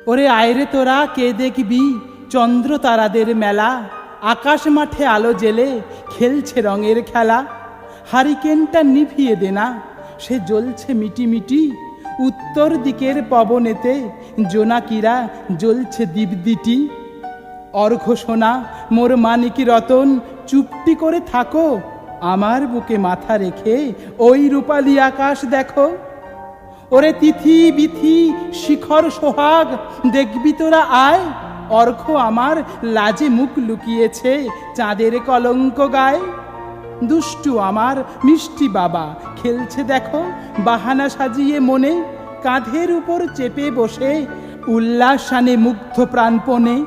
ওরে আয়রে তোরা কে দেখবি চন্দ্র তারাদের মেলা, আকাশ মাঠে আলো জেলে খেলছে রঙের খেলা। হারিকেনটা নিভিয়ে দে না, সে জ্বলছে মিটিমিটি, উত্তর দিকের পবনেতে জোনাকিরা জ্বলছে দীপদিটি। অর্ঘ্য সোনা মোর মানিকি রতন, চুপটি করে থাকো, আমার বুকে মাথা রেখে ওই রূপালী আকাশ দেখো। ওরে তিথি বিথি শিখর সোহাগ, দেখবি তোরা আয়, অর্ঘ্য আমার লাজে মুখ লুকিয়েছে চাঁদের কলঙ্ক গায়ে। দুষ্টু আমার মিষ্টি বাবা খেলছে দেখো বাহানা সাজিয়ে মনে, কাঁধের উপর চেপে বসে উল্লাসানে মুগ্ধ প্রাণপণে।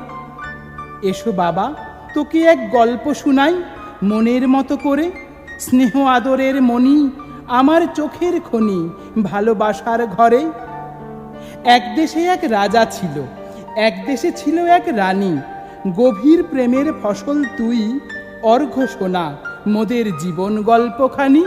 এসো বাবা তোকে এক গল্প শুনাই মনের মতো করে, স্নেহ আদরের মণি আমার চোখের খনি ভালোবাসার ঘরে। এক দেশে এক রাজা ছিল, এক দেশে ছিল এক রানী, গভীর প্রেমের ফসল তুই অর্ঘ্য সোনা মোদের জীবন গল্পখানি।